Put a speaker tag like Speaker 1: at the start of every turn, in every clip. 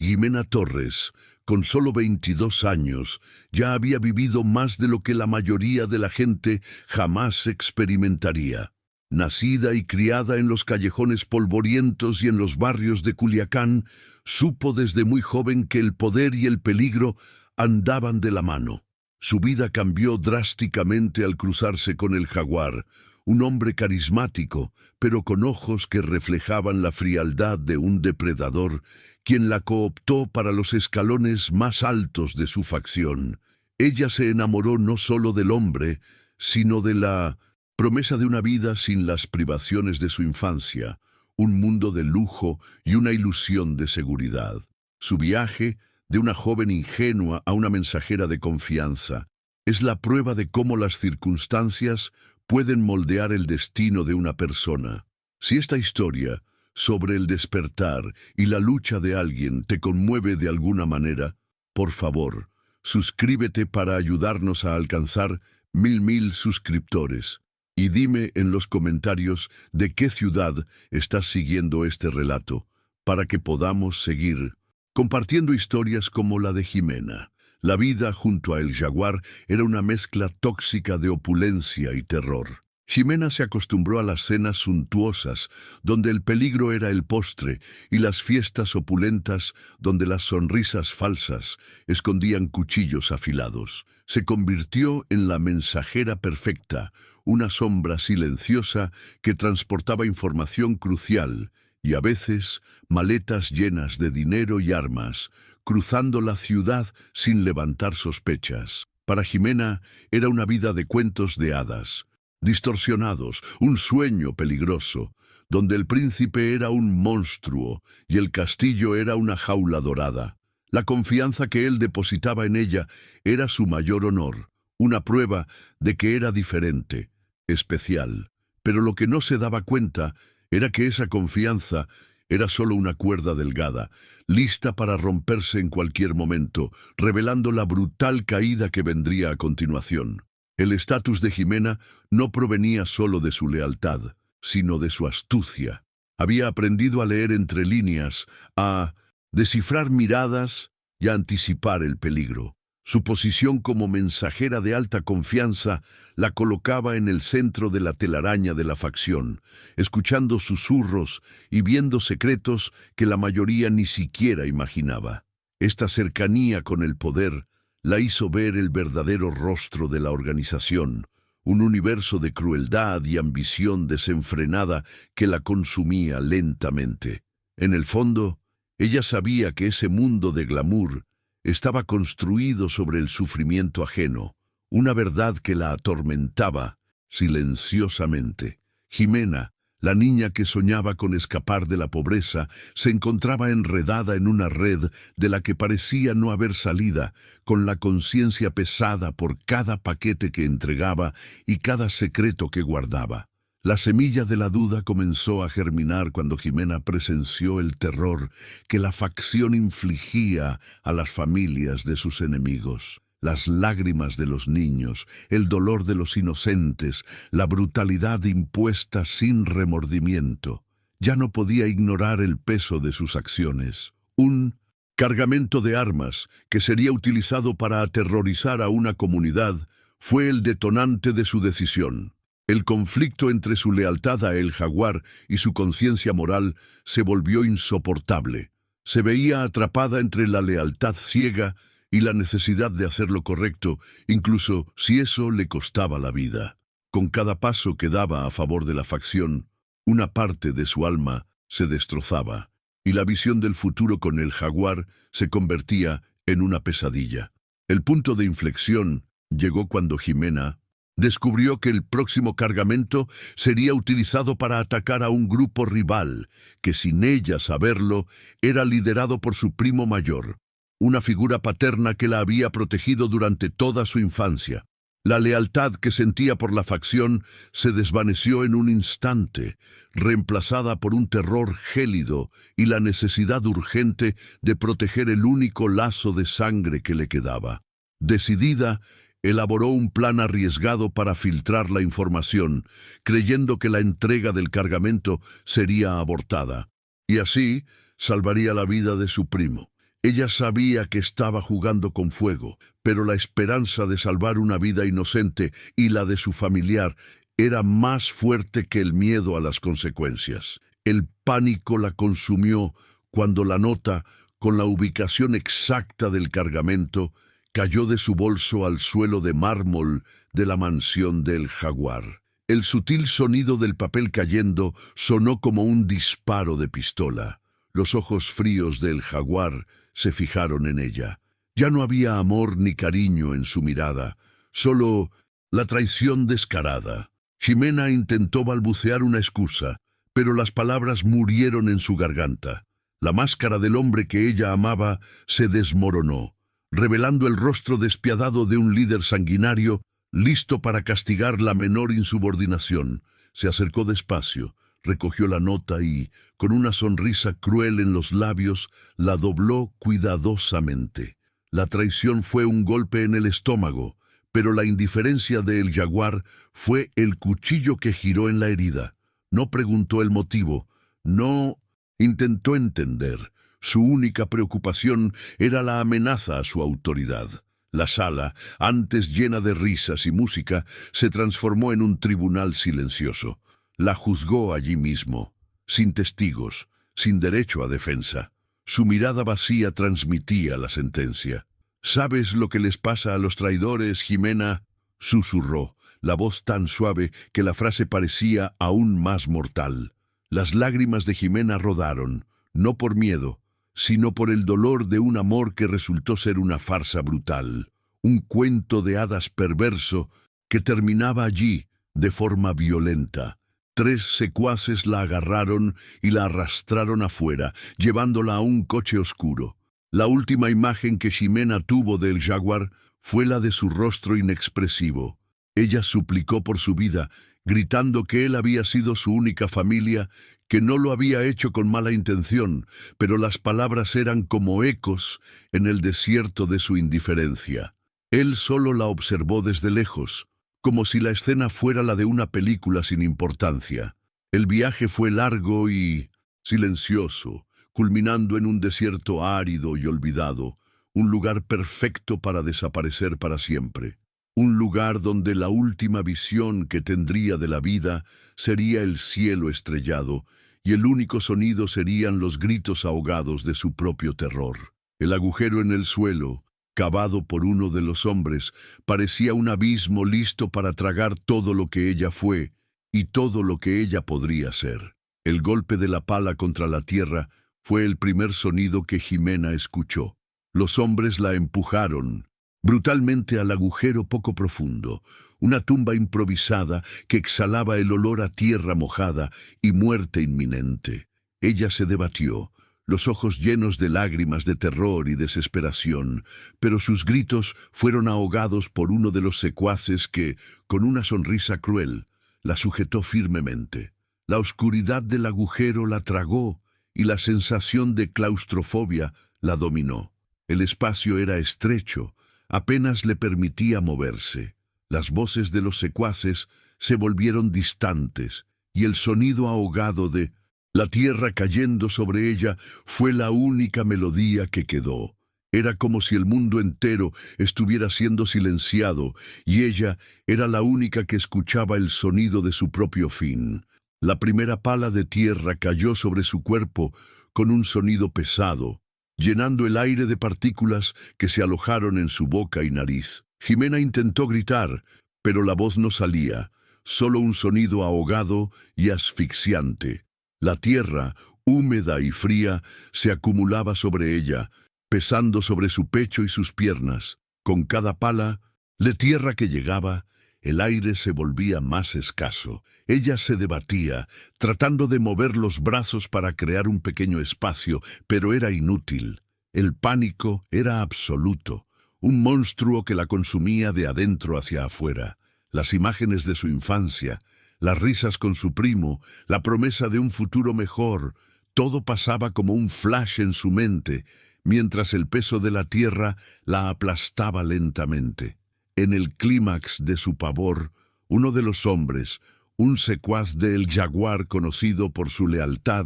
Speaker 1: Ximena Torres, con solo 22 años, ya había vivido más de lo que la mayoría de la gente jamás experimentaría. Nacida y criada en los callejones polvorientos y en los barrios de Culiacán, supo desde muy joven que el poder y el peligro andaban de la mano. Su vida cambió drásticamente al cruzarse con el Jaguar, un hombre carismático, pero con ojos que reflejaban la frialdad de un depredador, quien la cooptó para los escalones más altos de su facción. Ella se enamoró no solo del hombre, sino de la promesa de una vida sin las privaciones de su infancia, un mundo de lujo y una ilusión de seguridad. Su viaje, de una joven ingenua a una mensajera de confianza, es la prueba de cómo las circunstancias pueden moldear el destino de una persona. Si esta historia sobre el despertar y la lucha de alguien te conmueve de alguna manera, por favor, suscríbete para ayudarnos a alcanzar 1000 suscriptores. Y dime en los comentarios de qué ciudad estás siguiendo este relato, para que podamos seguir compartiendo historias como la de Ximena. La vida junto a el Jaguar era una mezcla tóxica de opulencia y terror. Ximena se acostumbró a las cenas suntuosas, donde el peligro era el postre, y las fiestas opulentas, donde las sonrisas falsas escondían cuchillos afilados. Se convirtió en la mensajera perfecta, una sombra silenciosa que transportaba información crucial, y a veces maletas llenas de dinero y armas, cruzando la ciudad sin levantar sospechas. Para Ximena era una vida de cuentos de hadas, distorsionados, un sueño peligroso, donde el príncipe era un monstruo y el castillo era una jaula dorada. La confianza que él depositaba en ella era su mayor honor, una prueba de que era diferente, especial. Pero lo que no se daba cuenta era que esa confianza era solo una cuerda delgada, lista para romperse en cualquier momento, revelando la brutal caída que vendría a continuación. El estatus de Ximena no provenía solo de su lealtad, sino de su astucia. Había aprendido a leer entre líneas, a descifrar miradas y a anticipar el peligro. Su posición como mensajera de alta confianza la colocaba en el centro de la telaraña de la facción, escuchando susurros y viendo secretos que la mayoría ni siquiera imaginaba. Esta cercanía con el poder la hizo ver el verdadero rostro de la organización, un universo de crueldad y ambición desenfrenada que la consumía lentamente. En el fondo, ella sabía que ese mundo de glamour estaba construido sobre el sufrimiento ajeno, una verdad que la atormentaba silenciosamente. Ximena, la niña que soñaba con escapar de la pobreza, se encontraba enredada en una red de la que parecía no haber salida, con la conciencia pesada por cada paquete que entregaba y cada secreto que guardaba. La semilla de la duda comenzó a germinar cuando Ximena presenció el terror que la facción infligía a las familias de sus enemigos. Las lágrimas de los niños, el dolor de los inocentes, la brutalidad impuesta sin remordimiento. Ya no podía ignorar el peso de sus acciones. Un cargamento de armas que sería utilizado para aterrorizar a una comunidad fue el detonante de su decisión. El conflicto entre su lealtad a el Jaguar y su conciencia moral se volvió insoportable. Se veía atrapada entre la lealtad ciega y la necesidad de hacer lo correcto, incluso si eso le costaba la vida. Con cada paso que daba a favor de la facción, una parte de su alma se destrozaba, y la visión del futuro con el Jaguar se convertía en una pesadilla. El punto de inflexión llegó cuando Ximena descubrió que el próximo cargamento sería utilizado para atacar a un grupo rival, que sin ella saberlo, era liderado por su primo mayor, una figura paterna que la había protegido durante toda su infancia. La lealtad que sentía por la facción se desvaneció en un instante, reemplazada por un terror gélido y la necesidad urgente de proteger el único lazo de sangre que le quedaba. Decidida, elaboró un plan arriesgado para filtrar la información, creyendo que la entrega del cargamento sería abortada, y así salvaría la vida de su primo. Ella sabía que estaba jugando con fuego, pero la esperanza de salvar una vida inocente y la de su familiar era más fuerte que el miedo a las consecuencias. El pánico la consumió cuando la nota, con la ubicación exacta del cargamento, cayó de su bolso al suelo de mármol de la mansión del jaguar. El sutil sonido del papel cayendo sonó como un disparo de pistola. Los ojos fríos del jaguar se fijaron en ella. Ya no había amor ni cariño en su mirada, solo la traición descarada. Ximena intentó balbucear una excusa, pero las palabras murieron en su garganta. La máscara del hombre que ella amaba se desmoronó, revelando el rostro despiadado de un líder sanguinario, listo para castigar la menor insubordinación. Se acercó despacio, recogió la nota y, con una sonrisa cruel en los labios, la dobló cuidadosamente. La traición fue un golpe en el estómago, pero la indiferencia del jaguar fue el cuchillo que giró en la herida. No preguntó el motivo, no intentó entender. Su única preocupación era la amenaza a su autoridad. La sala, antes llena de risas y música, se transformó en un tribunal silencioso. La juzgó allí mismo, sin testigos, sin derecho a defensa. Su mirada vacía transmitía la sentencia. «¿Sabes lo que les pasa a los traidores, Ximena?», susurró, la voz tan suave que la frase parecía aún más mortal. Las lágrimas de Ximena rodaron, no por miedo, sino por el dolor de un amor que resultó ser una farsa brutal, un cuento de hadas perverso que terminaba allí de forma violenta. 3 secuaces la agarraron y la arrastraron afuera, llevándola a un coche oscuro. La última imagen que Ximena tuvo del jaguar fue la de su rostro inexpresivo. Ella suplicó por su vida, gritando que él había sido su única familia, que no lo había hecho con mala intención, pero las palabras eran como ecos en el desierto de su indiferencia. Él solo la observó desde lejos, como si la escena fuera la de una película sin importancia. El viaje fue largo y silencioso, culminando en un desierto árido y olvidado, un lugar perfecto para desaparecer para siempre. Un lugar donde la última visión que tendría de la vida sería el cielo estrellado, y el único sonido serían los gritos ahogados de su propio terror. El agujero en el suelo, cavado por uno de los hombres, parecía un abismo listo para tragar todo lo que ella fue y todo lo que ella podría ser. El golpe de la pala contra la tierra fue el primer sonido que Ximena escuchó. Los hombres la empujaron brutalmente al agujero poco profundo, una tumba improvisada que exhalaba el olor a tierra mojada y muerte inminente. Ella se debatió, los ojos llenos de lágrimas de terror y desesperación, pero sus gritos fueron ahogados por uno de los secuaces que, con una sonrisa cruel, la sujetó firmemente. La oscuridad del agujero la tragó y la sensación de claustrofobia la dominó. El espacio era estrecho, apenas le permitía moverse. Las voces de los secuaces se volvieron distantes y el sonido ahogado de la tierra cayendo sobre ella fue la única melodía que quedó. Era como si el mundo entero estuviera siendo silenciado y ella era la única que escuchaba el sonido de su propio fin. La primera pala de tierra cayó sobre su cuerpo con un sonido pesado, llenando el aire de partículas que se alojaron en su boca y nariz. Ximena intentó gritar, pero la voz no salía, solo un sonido ahogado y asfixiante. La tierra, húmeda y fría, se acumulaba sobre ella, pesando sobre su pecho y sus piernas. Con cada pala de tierra que llegaba, el aire se volvía más escaso. Ella se debatía, tratando de mover los brazos para crear un pequeño espacio, pero era inútil. El pánico era absoluto, un monstruo que la consumía de adentro hacia afuera. Las imágenes de su infancia, las risas con su primo, la promesa de un futuro mejor, todo pasaba como un flash en su mente, mientras el peso de la tierra la aplastaba lentamente. En el clímax de su pavor, uno de los hombres, un secuaz del jaguar conocido por su lealtad,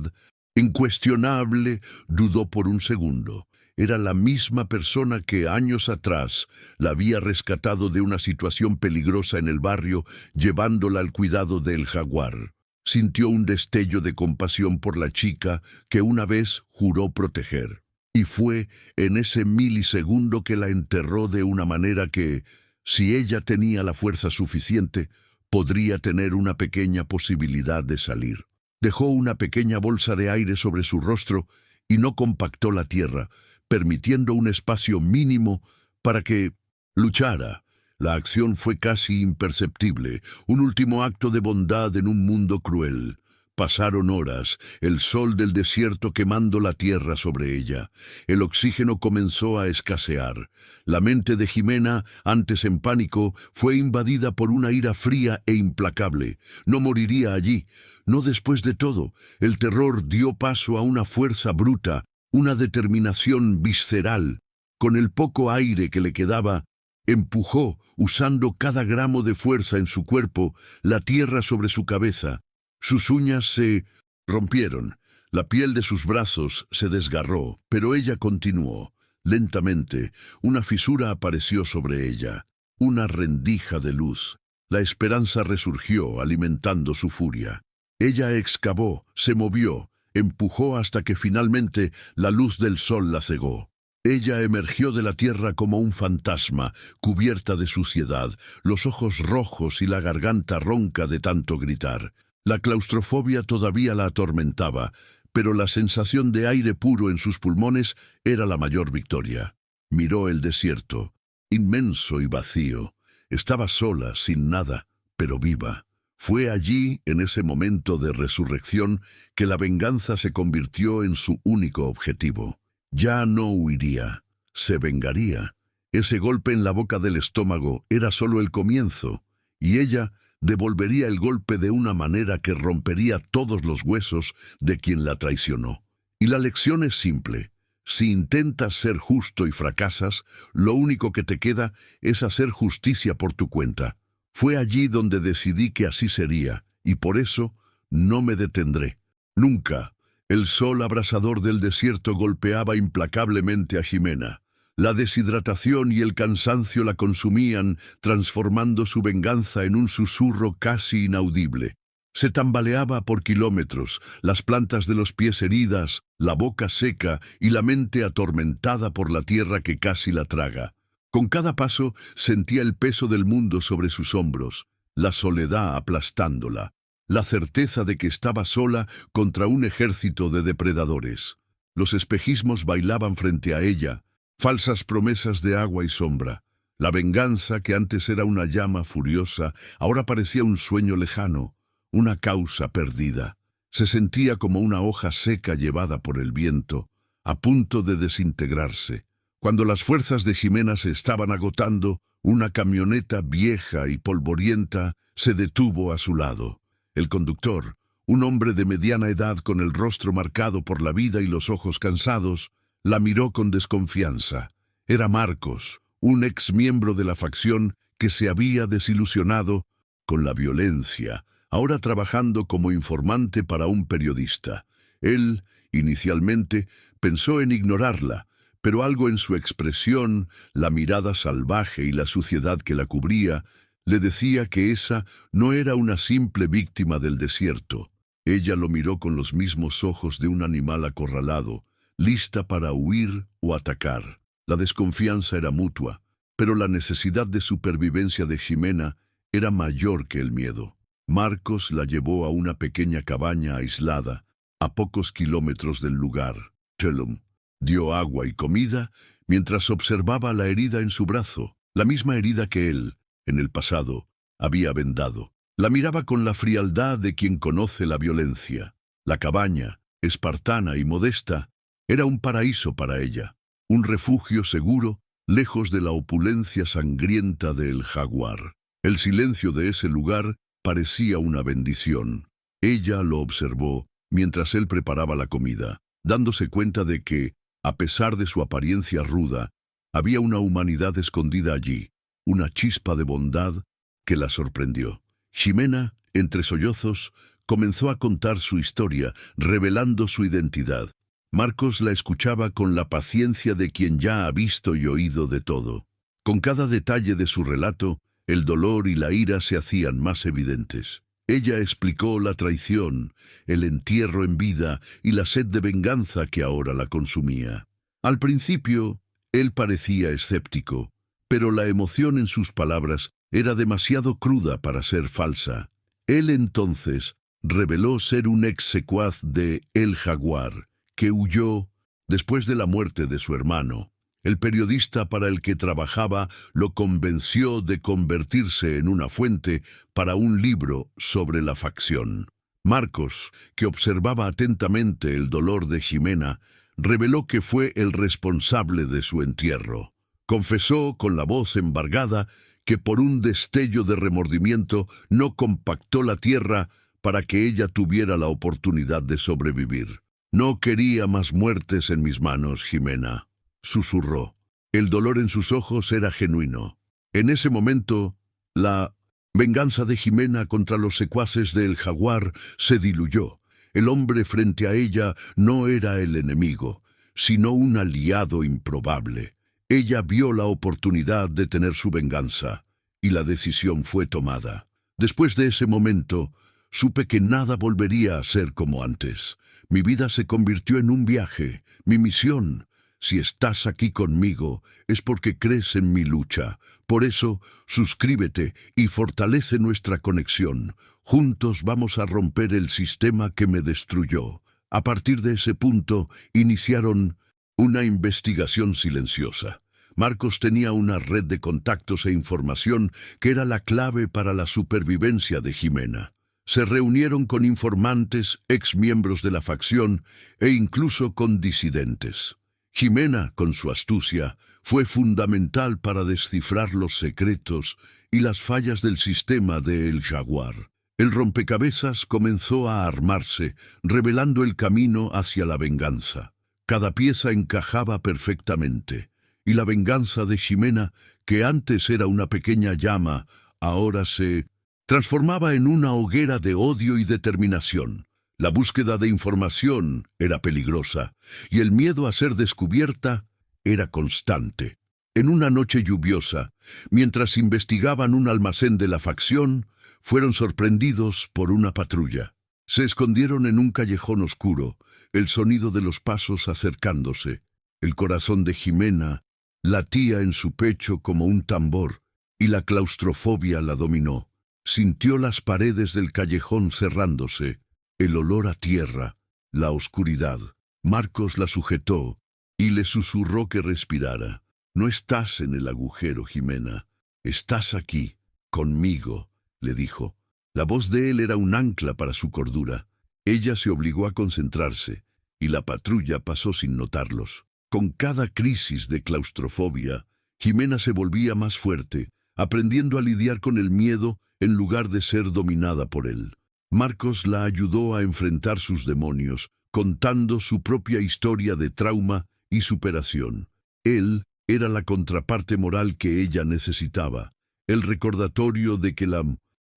Speaker 1: incuestionable, dudó por un segundo. Era la misma persona que años atrás la había rescatado de una situación peligrosa en el barrio, llevándola al cuidado del jaguar. Sintió un destello de compasión por la chica que una vez juró proteger. Y fue en ese milisegundo que la enterró de una manera que, si ella tenía la fuerza suficiente, podría tener una pequeña posibilidad de salir. Dejó una pequeña bolsa de aire sobre su rostro y no compactó la tierra, permitiendo un espacio mínimo para que luchara. La acción fue casi imperceptible, un último acto de bondad en un mundo cruel. Pasaron horas, el sol del desierto quemando la tierra sobre ella. El oxígeno comenzó a escasear. La mente de Ximena, antes en pánico, fue invadida por una ira fría e implacable. No moriría allí. No después de todo. El terror dio paso a una fuerza bruta, una determinación visceral. Con el poco aire que le quedaba, empujó, usando cada gramo de fuerza en su cuerpo, la tierra sobre su cabeza. Sus uñas se rompieron, la piel de sus brazos se desgarró, pero ella continuó. Lentamente, una fisura apareció sobre ella, una rendija de luz. La esperanza resurgió, alimentando su furia. Ella excavó, se movió, empujó hasta que finalmente la luz del sol la cegó. Ella emergió de la tierra como un fantasma, cubierta de suciedad, los ojos rojos y la garganta ronca de tanto gritar. La claustrofobia todavía la atormentaba, pero la sensación de aire puro en sus pulmones era la mayor victoria. Miró el desierto, inmenso y vacío. Estaba sola, sin nada, pero viva. Fue allí, en ese momento de resurrección, que la venganza se convirtió en su único objetivo. Ya no huiría, se vengaría. Ese golpe en la boca del estómago era solo el comienzo, y ella devolvería el golpe de una manera que rompería todos los huesos de quien la traicionó. Y la lección es simple. Si intentas ser justo y fracasas, lo único que te queda es hacer justicia por tu cuenta. Fue allí donde decidí que así sería, y por eso no me detendré. Nunca. El sol abrasador del desierto golpeaba implacablemente a Ximena. La deshidratación y el cansancio la consumían, transformando su venganza en un susurro casi inaudible. Se tambaleaba por kilómetros, las plantas de los pies heridas, la boca seca y la mente atormentada por la tierra que casi la traga. Con cada paso sentía el peso del mundo sobre sus hombros, la soledad aplastándola, la certeza de que estaba sola contra un ejército de depredadores. Los espejismos bailaban frente a ella, falsas promesas de agua y sombra. La venganza, que antes era una llama furiosa, ahora parecía un sueño lejano, una causa perdida. Se sentía como una hoja seca llevada por el viento, a punto de desintegrarse. Cuando las fuerzas de Ximena se estaban agotando, una camioneta vieja y polvorienta se detuvo a su lado. El conductor, un hombre de mediana edad con el rostro marcado por la vida y los ojos cansados, la miró con desconfianza. Era Marcos, un ex miembro de la facción que se había desilusionado con la violencia, ahora trabajando como informante para un periodista. Él, inicialmente, pensó en ignorarla, pero algo en su expresión, la mirada salvaje y la suciedad que la cubría, le decía que esa no era una simple víctima del desierto. Ella lo miró con los mismos ojos de un animal acorralado, lista para huir o atacar. La desconfianza era mutua, pero la necesidad de supervivencia de Ximena era mayor que el miedo. Marcos la llevó a una pequeña cabaña aislada, a pocos kilómetros del lugar. Chelum dio agua y comida mientras observaba la herida en su brazo, la misma herida que él, en el pasado, había vendado. La miraba con la frialdad de quien conoce la violencia. La cabaña, espartana y modesta, era un paraíso para ella, un refugio seguro, lejos de la opulencia sangrienta del jaguar. El silencio de ese lugar parecía una bendición. Ella lo observó mientras él preparaba la comida, dándose cuenta de que, a pesar de su apariencia ruda, había una humanidad escondida allí, una chispa de bondad que la sorprendió. Ximena, entre sollozos, comenzó a contar su historia, revelando su identidad. Marcos la escuchaba con la paciencia de quien ya ha visto y oído de todo. Con cada detalle de su relato, el dolor y la ira se hacían más evidentes. Ella explicó la traición, el entierro en vida y la sed de venganza que ahora la consumía. Al principio, él parecía escéptico, pero la emoción en sus palabras era demasiado cruda para ser falsa. Él entonces reveló ser un ex secuaz de El Jaguar, que huyó después de la muerte de su hermano. El periodista para el que trabajaba lo convenció de convertirse en una fuente para un libro sobre la facción. Marcos, que observaba atentamente el dolor de Ximena, reveló que fue el responsable de su entierro. Confesó con la voz embargada que por un destello de remordimiento no compactó la tierra para que ella tuviera la oportunidad de sobrevivir. «No quería más muertes en mis manos, Ximena», susurró. El dolor en sus ojos era genuino. En ese momento, la venganza de Ximena contra los secuaces de El Jaguar se diluyó. El hombre frente a ella no era el enemigo, sino un aliado improbable. Ella vio la oportunidad de tener su venganza, y la decisión fue tomada. Después de ese momento, supe que nada volvería a ser como antes. Mi vida se convirtió en un viaje, mi misión. Si estás aquí conmigo, es porque crees en mi lucha. Por eso, suscríbete y fortalece nuestra conexión. Juntos vamos a romper el sistema que me destruyó. A partir de ese punto, iniciaron una investigación silenciosa. Marcos tenía una red de contactos e información que era la clave para la supervivencia de Ximena. Se reunieron con informantes, exmiembros de la facción e incluso con disidentes. Ximena, con su astucia, fue fundamental para descifrar los secretos y las fallas del sistema de El Jaguar. El rompecabezas comenzó a armarse, revelando el camino hacia la venganza. Cada pieza encajaba perfectamente, y la venganza de Ximena, que antes era una pequeña llama, ahora se transformaba en una hoguera de odio y determinación. La búsqueda de información era peligrosa, y el miedo a ser descubierta era constante. En una noche lluviosa, mientras investigaban un almacén de la facción, fueron sorprendidos por una patrulla. Se escondieron en un callejón oscuro, el sonido de los pasos acercándose. El corazón de Ximena latía en su pecho como un tambor, y la claustrofobia la dominó. Sintió las paredes del callejón cerrándose, el olor a tierra, la oscuridad. Marcos la sujetó y le susurró que respirara. «No estás en el agujero, Ximena. Estás aquí, conmigo», le dijo. La voz de él era un ancla para su cordura. Ella se obligó a concentrarse, y la patrulla pasó sin notarlos. Con cada crisis de claustrofobia, Ximena se volvía más fuerte, aprendiendo a lidiar con el miedo en lugar de ser dominada por él. Marcos la ayudó a enfrentar sus demonios, contando su propia historia de trauma y superación. Él era la contraparte moral que ella necesitaba, el recordatorio de que la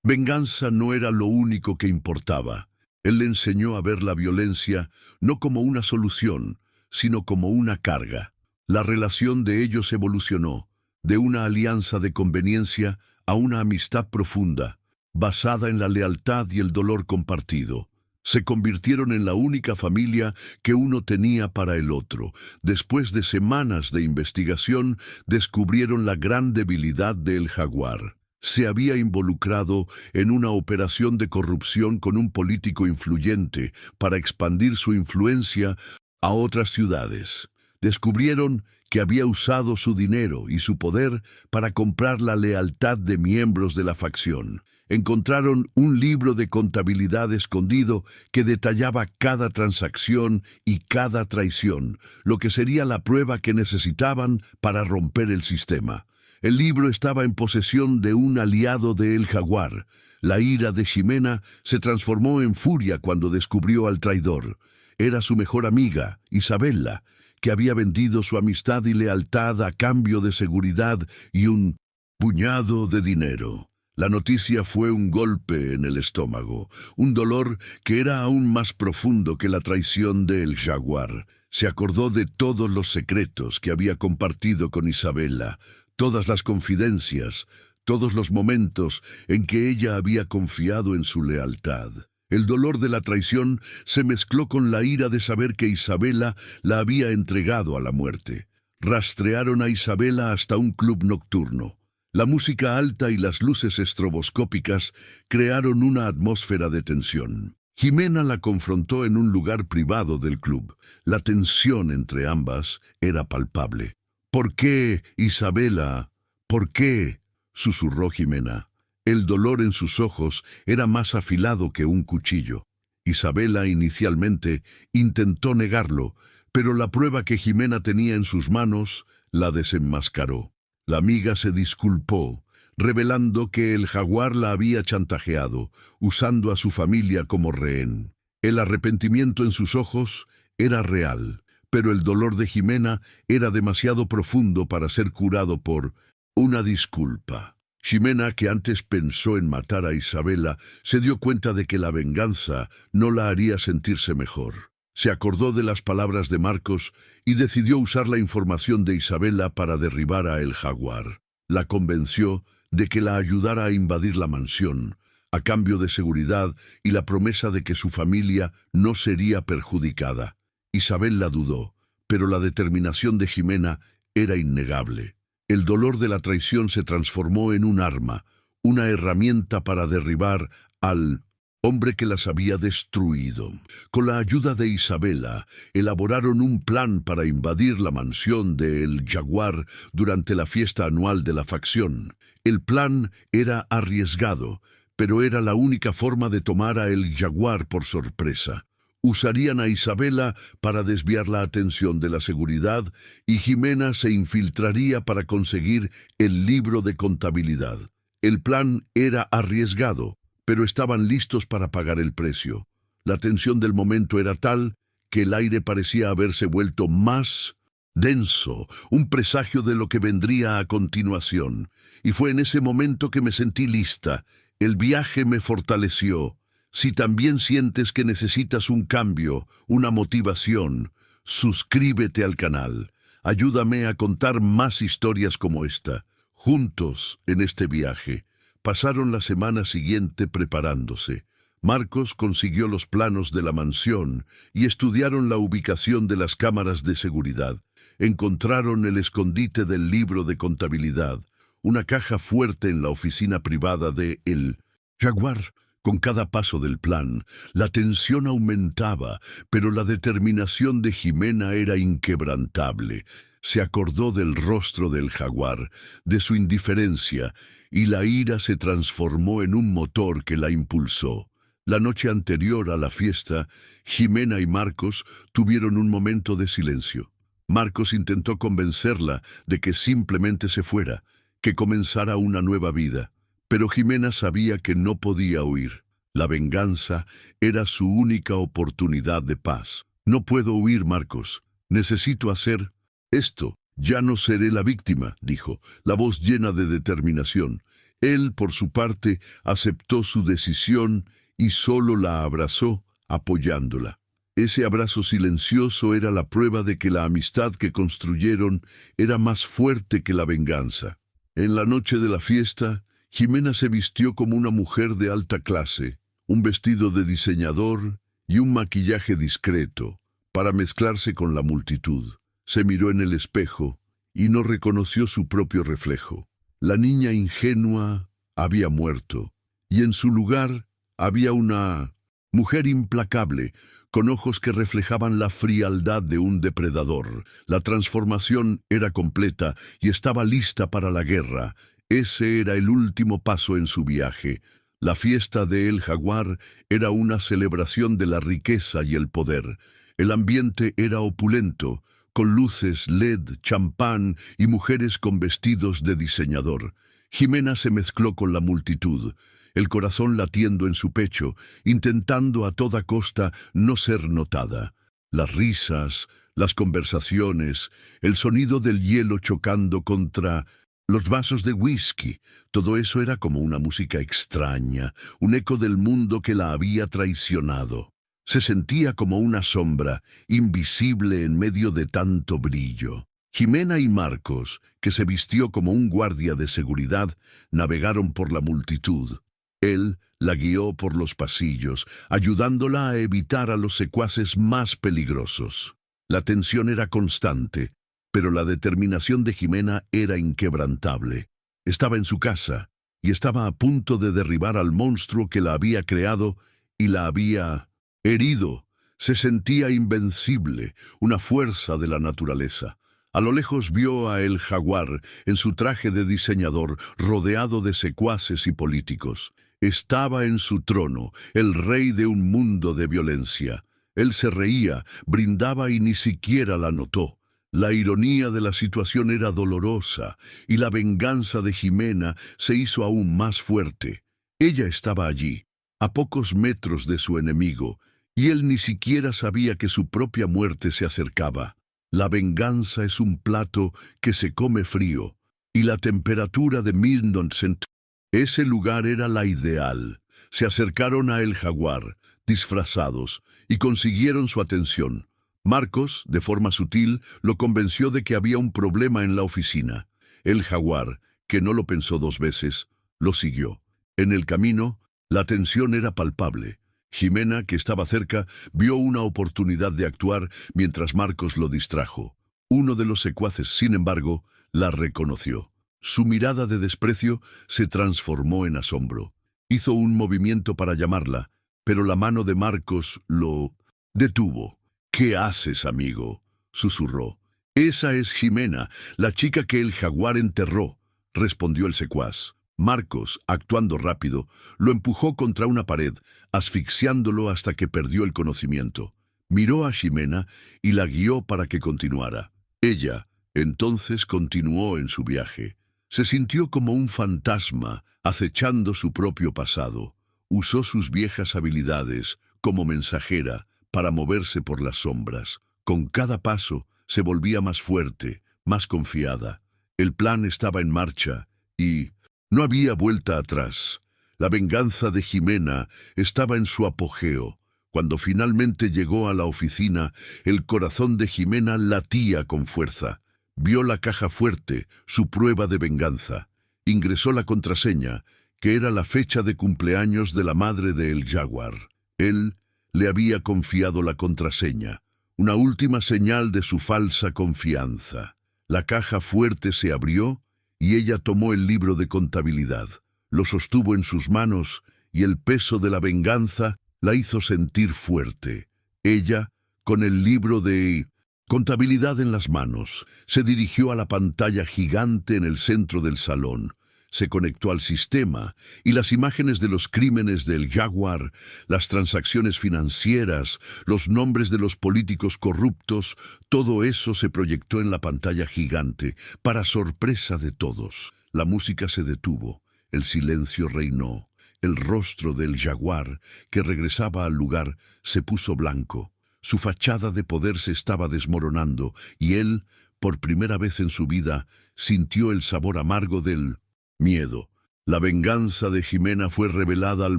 Speaker 1: venganza no era lo único que importaba. Él le enseñó a ver la violencia no como una solución, sino como una carga. La relación de ellos evolucionó, de una alianza de conveniencia a una amistad profunda, basada en la lealtad y el dolor compartido. Se convirtieron en la única familia que uno tenía para el otro. Después de semanas de investigación, descubrieron la gran debilidad de El Jaguar. Se había involucrado en una operación de corrupción con un político influyente para expandir su influencia a otras ciudades. Descubrieron que había usado su dinero y su poder para comprar la lealtad de miembros de la facción. Encontraron un libro de contabilidad escondido que detallaba cada transacción y cada traición, lo que sería la prueba que necesitaban para romper el sistema. El libro estaba en posesión de un aliado de El Jaguar. La ira de Ximena se transformó en furia cuando descubrió al traidor. Era su mejor amiga, Isabella, que había vendido su amistad y lealtad a cambio de seguridad y un puñado de dinero. La noticia fue un golpe en el estómago, un dolor que era aún más profundo que la traición de El Jaguar. Se acordó de todos los secretos que había compartido con Isabela, todas las confidencias, todos los momentos en que ella había confiado en su lealtad. El dolor de la traición se mezcló con la ira de saber que Isabela la había entregado a la muerte. Rastrearon a Isabela hasta un club nocturno. La música alta y las luces estroboscópicas crearon una atmósfera de tensión. Jimena la confrontó en un lugar privado del club. La tensión entre ambas era palpable. «¿Por qué, Isabela? ¿Por qué?», susurró Jimena. El dolor en sus ojos era más afilado que un cuchillo. Isabela inicialmente intentó negarlo, pero la prueba que Jimena tenía en sus manos la desenmascaró. La amiga se disculpó, revelando que el jaguar la había chantajeado, usando a su familia como rehén. El arrepentimiento en sus ojos era real, pero el dolor de Jimena era demasiado profundo para ser curado por una disculpa. Jimena, que antes pensó en matar a Isabela, se dio cuenta de que la venganza no la haría sentirse mejor. Se acordó de las palabras de Marcos y decidió usar la información de Isabela para derribar a el jaguar. La convenció de que la ayudara a invadir la mansión, a cambio de seguridad y la promesa de que su familia no sería perjudicada. Isabela dudó, pero la determinación de Jimena era innegable. El dolor de la traición se transformó en un arma, una herramienta para derribar al hombre que las había destruido. Con la ayuda de Isabela, elaboraron un plan para invadir la mansión de El Jaguar durante la fiesta anual de la facción. El plan era arriesgado, pero era la única forma de tomar a El Jaguar por sorpresa. Usarían a Isabela para desviar la atención de la seguridad y Jimena se infiltraría para conseguir el libro de contabilidad. El plan era arriesgado, pero estaban listos para pagar el precio. La tensión del momento era tal que el aire parecía haberse vuelto más denso, un presagio de lo que vendría a continuación. Y fue en ese momento que me sentí lista. El viaje me fortaleció. Si también sientes que necesitas un cambio, una motivación, suscríbete al canal. Ayúdame a contar más historias como esta. Juntos en este viaje. Pasaron la semana siguiente preparándose. Marcos consiguió los planos de la mansión y estudiaron la ubicación de las cámaras de seguridad. Encontraron el escondite del libro de contabilidad, una caja fuerte en la oficina privada de El Jaguar. Con cada paso del plan, la tensión aumentaba, pero la determinación de Jimena era inquebrantable. Se acordó del rostro del jaguar, de su indiferencia, y la ira se transformó en un motor que la impulsó. La noche anterior a la fiesta, Jimena y Marcos tuvieron un momento de silencio. Marcos intentó convencerla de que simplemente se fuera, que comenzara una nueva vida. Pero Jimena sabía que no podía huir. La venganza era su única oportunidad de paz. «No puedo huir, Marcos. Necesito hacer esto. Ya no seré la víctima», dijo, la voz llena de determinación. Él, por su parte, aceptó su decisión y solo la abrazó, apoyándola. Ese abrazo silencioso era la prueba de que la amistad que construyeron era más fuerte que la venganza. En la noche de la fiesta, Jimena se vistió como una mujer de alta clase, un vestido de diseñador y un maquillaje discreto, para mezclarse con la multitud. Se miró en el espejo y no reconoció su propio reflejo. La niña ingenua había muerto, y en su lugar había una mujer implacable, con ojos que reflejaban la frialdad de un depredador. La transformación era completa y estaba lista para la guerra. Ese era el último paso en su viaje. La fiesta de El Jaguar era una celebración de la riqueza y el poder. El ambiente era opulento, con luces LED, champán y mujeres con vestidos de diseñador. Jimena se mezcló con la multitud, el corazón latiendo en su pecho, intentando a toda costa no ser notada. Las risas, las conversaciones, el sonido del hielo chocando contra los vasos de whisky, todo eso era como una música extraña, un eco del mundo que la había traicionado. Se sentía como una sombra, invisible en medio de tanto brillo. Jimena y Marcos, que se vistió como un guardia de seguridad, navegaron por la multitud. Él la guió por los pasillos, ayudándola a evitar a los secuaces más peligrosos. La tensión era constante, pero la determinación de Jimena era inquebrantable. Estaba en su casa, y estaba a punto de derribar al monstruo que la había creado y la había herido. Se sentía invencible, una fuerza de la naturaleza. A lo lejos vio a el jaguar, en su traje de diseñador, rodeado de secuaces y políticos. Estaba en su trono, el rey de un mundo de violencia. Él se reía, brindaba y ni siquiera la notó. La ironía de la situación era dolorosa, y la venganza de Jimena se hizo aún más fuerte. Ella estaba allí, a pocos metros de su enemigo, y él ni siquiera sabía que su propia muerte se acercaba. La venganza es un plato que se come frío, y la temperatura de 1900. Ese lugar era la ideal. Se acercaron a el jaguar, disfrazados, y consiguieron su atención. Marcos, de forma sutil, lo convenció de que había un problema en la oficina. El jaguar, que no lo pensó dos veces, lo siguió. En el camino, la tensión era palpable. Jimena, que estaba cerca, vio una oportunidad de actuar mientras Marcos lo distrajo. Uno de los secuaces, sin embargo, la reconoció. Su mirada de desprecio se transformó en asombro. Hizo un movimiento para llamarla, pero la mano de Marcos lo detuvo. «¿Qué haces, amigo?», susurró. «Esa es Jimena, la chica que el jaguar enterró», respondió el secuaz. Marcos, actuando rápido, lo empujó contra una pared, asfixiándolo hasta que perdió el conocimiento. Miró a Jimena y la guió para que continuara. Ella, entonces, continuó en su viaje. Se sintió como un fantasma, acechando su propio pasado. Usó sus viejas habilidades, como mensajera, para moverse por las sombras. Con cada paso, se volvía más fuerte, más confiada. El plan estaba en marcha, y no había vuelta atrás. La venganza de Jimena estaba en su apogeo. Cuando finalmente llegó a la oficina, el corazón de Jimena latía con fuerza. Vio la caja fuerte, su prueba de venganza. Ingresó la contraseña, que era la fecha de cumpleaños de la madre de el jaguar. Él le había confiado la contraseña, una última señal de su falsa confianza. La caja fuerte se abrió y ella tomó el libro de contabilidad. Lo sostuvo en sus manos y el peso de la venganza la hizo sentir fuerte. Ella, con el libro de contabilidad en las manos, se dirigió a la pantalla gigante en el centro del salón. Se conectó al sistema y las imágenes de los crímenes del jaguar, las transacciones financieras, los nombres de los políticos corruptos, todo eso se proyectó en la pantalla gigante, para sorpresa de todos. La música se detuvo, el silencio reinó. El rostro del jaguar, que regresaba al lugar, se puso blanco. Su fachada de poder se estaba desmoronando y él, por primera vez en su vida, sintió el sabor amargo del miedo. La venganza de Jimena fue revelada al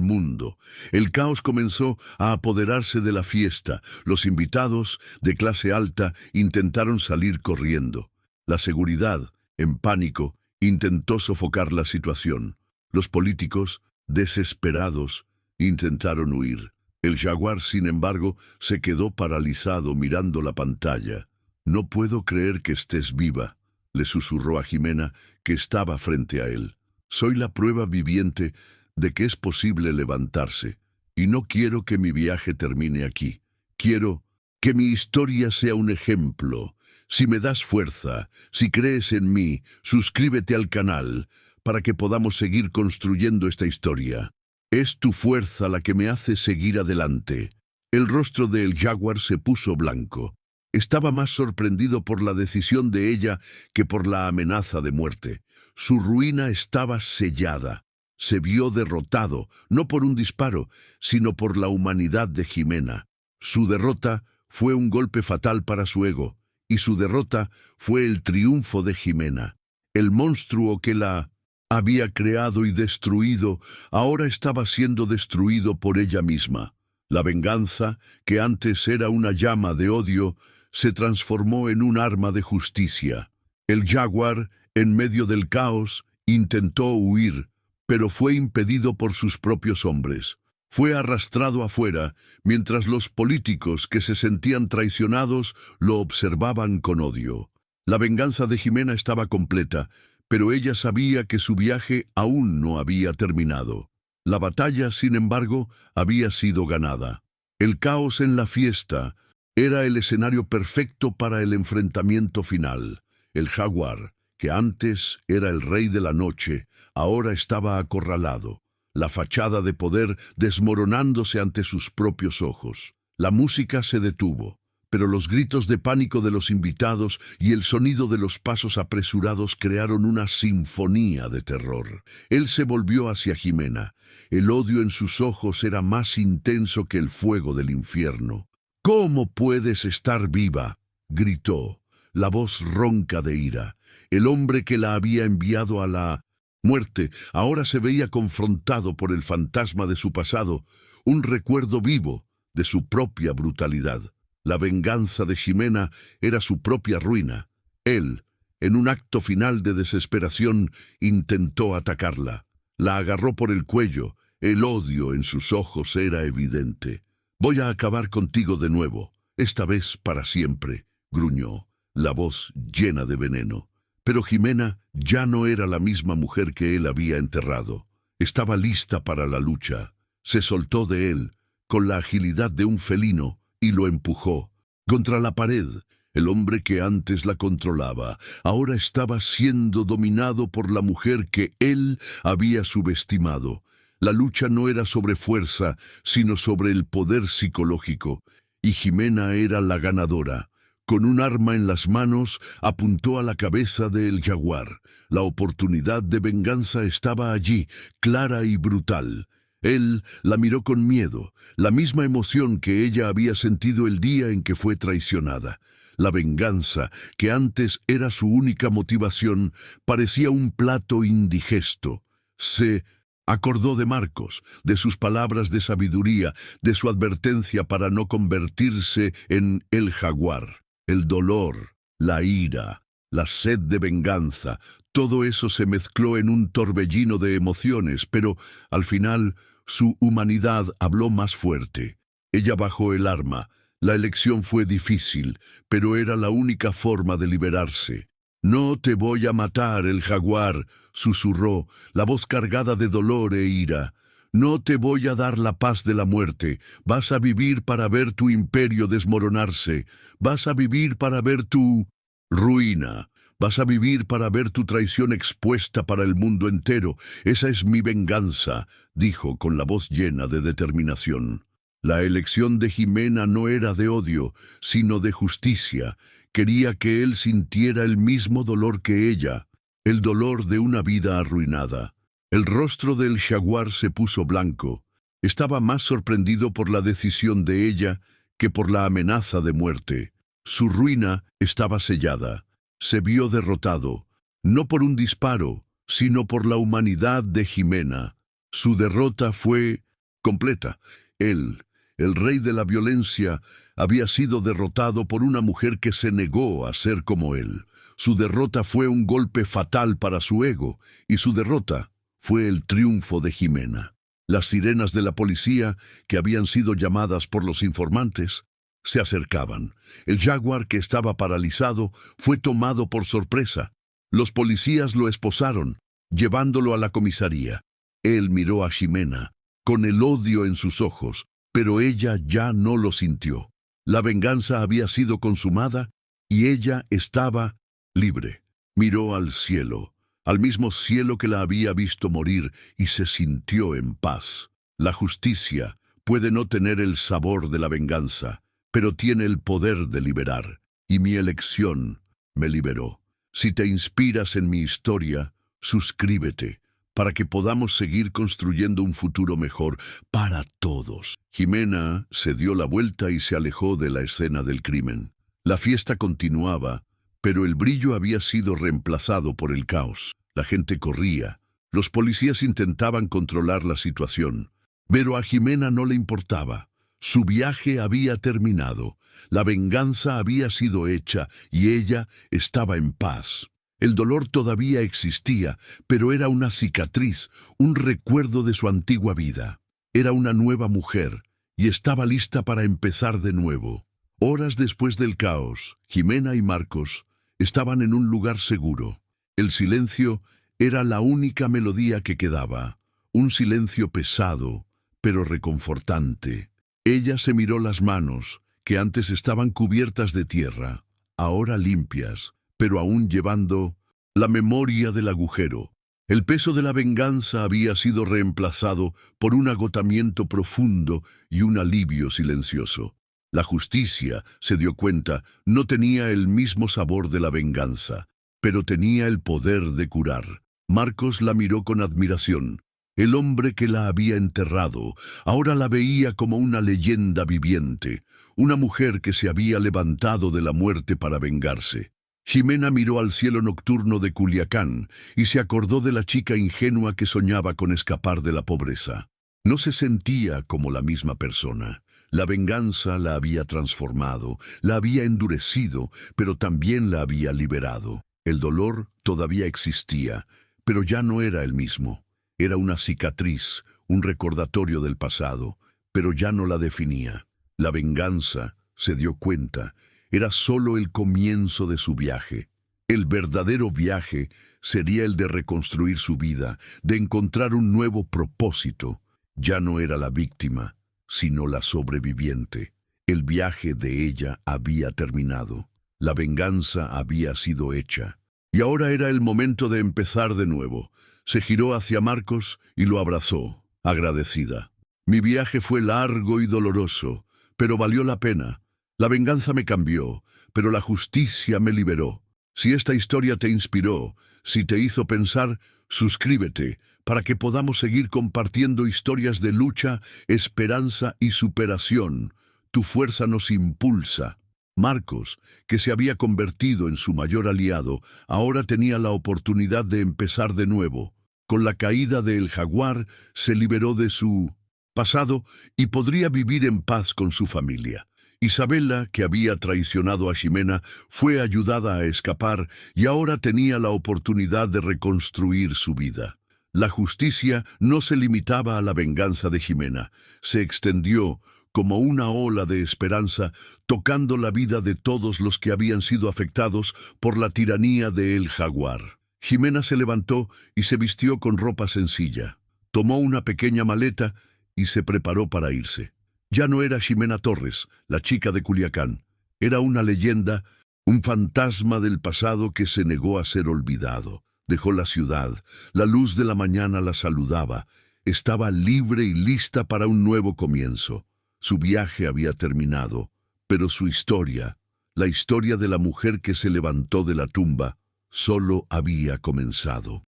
Speaker 1: mundo. El caos comenzó a apoderarse de la fiesta. Los invitados, de clase alta, intentaron salir corriendo. La seguridad, en pánico, intentó sofocar la situación. Los políticos, desesperados, intentaron huir. El jaguar, sin embargo, se quedó paralizado mirando la pantalla. «No puedo creer que estés viva», le susurró a Jimena, que estaba frente a él. «Soy la prueba viviente de que es posible levantarse, y no quiero que mi viaje termine aquí. Quiero que mi historia sea un ejemplo. Si me das fuerza, si crees en mí, suscríbete al canal, para que podamos seguir construyendo esta historia. Es tu fuerza la que me hace seguir adelante». El rostro del jaguar se puso blanco. Estaba más sorprendido por la decisión de ella que por la amenaza de muerte. Su ruina estaba sellada. Se vio derrotado, no por un disparo, sino por la humanidad de Jimena. Su derrota fue un golpe fatal para su ego, y su derrota fue el triunfo de Jimena. El monstruo que la había creado y destruido, ahora estaba siendo destruido por ella misma. La venganza, que antes era una llama de odio, se transformó en un arma de justicia. El jaguar, en medio del caos, intentó huir, pero fue impedido por sus propios hombres. Fue arrastrado afuera, mientras los políticos que se sentían traicionados lo observaban con odio. La venganza de Jimena estaba completa, pero ella sabía que su viaje aún no había terminado. La batalla, sin embargo, había sido ganada. El caos en la fiesta era el escenario perfecto para el enfrentamiento final. El jaguar, que antes era el rey de la noche, ahora estaba acorralado, la fachada de poder desmoronándose ante sus propios ojos. La música se detuvo, pero los gritos de pánico de los invitados y el sonido de los pasos apresurados crearon una sinfonía de terror. Él se volvió hacia Jimena. El odio en sus ojos era más intenso que el fuego del infierno. «¿Cómo puedes estar viva?», gritó, la voz ronca de ira. El hombre que la había enviado a la muerte ahora se veía confrontado por el fantasma de su pasado, un recuerdo vivo de su propia brutalidad. La venganza de Jimena era su propia ruina. Él, en un acto final de desesperación, intentó atacarla. La agarró por el cuello. El odio en sus ojos era evidente. «Voy a acabar contigo de nuevo, esta vez para siempre», gruñó, la voz llena de veneno. Pero Jimena ya no era la misma mujer que él había enterrado. Estaba lista para la lucha. Se soltó de él, con la agilidad de un felino, y lo empujó contra la pared. El hombre que antes la controlaba, ahora estaba siendo dominado por la mujer que él había subestimado. La lucha no era sobre fuerza, sino sobre el poder psicológico, y Jimena era la ganadora. Con un arma en las manos, apuntó a la cabeza del jaguar. La oportunidad de venganza estaba allí, clara y brutal. Él la miró con miedo, la misma emoción que ella había sentido el día en que fue traicionada. La venganza, que antes era su única motivación, parecía un plato indigesto. Se acordó de Marcos, de sus palabras de sabiduría, de su advertencia para no convertirse en el jaguar. El dolor, la ira, la sed de venganza, todo eso se mezcló en un torbellino de emociones, pero al final su humanidad habló más fuerte. Ella bajó el arma. La elección fue difícil, pero era la única forma de liberarse. «No te voy a matar, el jaguar», susurró, la voz cargada de dolor e ira. «No te voy a dar la paz de la muerte. Vas a vivir para ver tu imperio desmoronarse. Vas a vivir para ver tu ruina. Vas a vivir para ver tu traición expuesta para el mundo entero. Esa es mi venganza», dijo con la voz llena de determinación. La elección de Jimena no era de odio, sino de justicia. Quería que él sintiera el mismo dolor que ella, el dolor de una vida arruinada. El rostro del jaguar se puso blanco. Estaba más sorprendido por la decisión de ella que por la amenaza de muerte. Su ruina estaba sellada. Se vio derrotado, no por un disparo, sino por la humanidad de Jimena. Su derrota fue completa. Él, el rey de la violencia, había sido derrotado por una mujer que se negó a ser como él. Su derrota fue un golpe fatal para su ego, y su derrota fue el triunfo de Jimena. Las sirenas de la policía, que habían sido llamadas por los informantes, se acercaban. El jaguar, que estaba paralizado, fue tomado por sorpresa. Los policías lo esposaron, llevándolo a la comisaría. Él miró a Jimena, con el odio en sus ojos, pero ella ya no lo sintió. La venganza había sido consumada y ella estaba libre. Miró al cielo, al mismo cielo que la había visto morir, y se sintió en paz. La justicia puede no tener el sabor de la venganza, pero tiene el poder de liberar, y mi elección me liberó. Si te inspiras en mi historia, suscríbete, para que podamos seguir construyendo un futuro mejor para todos. Jimena se dio la vuelta y se alejó de la escena del crimen. La fiesta continuaba, pero el brillo había sido reemplazado por el caos. La gente corría. Los policías intentaban controlar la situación, pero a Jimena no le importaba. Su viaje había terminado, la venganza había sido hecha y ella estaba en paz. El dolor todavía existía, pero era una cicatriz, un recuerdo de su antigua vida. Era una nueva mujer y estaba lista para empezar de nuevo. Horas después del caos, Ximena y Marcos estaban en un lugar seguro. El silencio era la única melodía que quedaba, un silencio pesado, pero reconfortante. Ella se miró las manos, que antes estaban cubiertas de tierra, ahora limpias, pero aún llevando la memoria del agujero. El peso de la venganza había sido reemplazado por un agotamiento profundo y un alivio silencioso. La justicia, se dio cuenta, no tenía el mismo sabor de la venganza, pero tenía el poder de curar. Marcos la miró con admiración. El hombre que la había enterrado ahora la veía como una leyenda viviente, una mujer que se había levantado de la muerte para vengarse. Ximena miró al cielo nocturno de Culiacán y se acordó de la chica ingenua que soñaba con escapar de la pobreza. No se sentía como la misma persona. La venganza la había transformado, la había endurecido, pero también la había liberado. El dolor todavía existía, pero ya no era el mismo. Era una cicatriz, un recordatorio del pasado, pero ya no la definía. La venganza, se dio cuenta, era solo el comienzo de su viaje. El verdadero viaje sería el de reconstruir su vida, de encontrar un nuevo propósito. Ya no era la víctima, sino la sobreviviente. El viaje de ella había terminado. La venganza había sido hecha. Y ahora era el momento de empezar de nuevo. Se giró hacia Marcos y lo abrazó, agradecida. Mi viaje fue largo y doloroso, pero valió la pena. La venganza me cambió, pero la justicia me liberó. Si esta historia te inspiró, si te hizo pensar, suscríbete para que podamos seguir compartiendo historias de lucha, esperanza y superación. Tu fuerza nos impulsa. Marcos, que se había convertido en su mayor aliado, ahora tenía la oportunidad de empezar de nuevo. Con la caída del jaguar, se liberó de su pasado y podría vivir en paz con su familia. Isabela, que había traicionado a Ximena, fue ayudada a escapar y ahora tenía la oportunidad de reconstruir su vida. La justicia no se limitaba a la venganza de Ximena, se extendió como una ola de esperanza, tocando la vida de todos los que habían sido afectados por la tiranía de El Jaguar. Ximena se levantó y se vistió con ropa sencilla. Tomó una pequeña maleta y se preparó para irse. Ya no era Ximena Torres, la chica de Culiacán. Era una leyenda, un fantasma del pasado que se negó a ser olvidado. Dejó la ciudad, la luz de la mañana la saludaba. Estaba libre y lista para un nuevo comienzo. Su viaje había terminado, pero su historia, la historia de la mujer que se levantó de la tumba, solo había comenzado.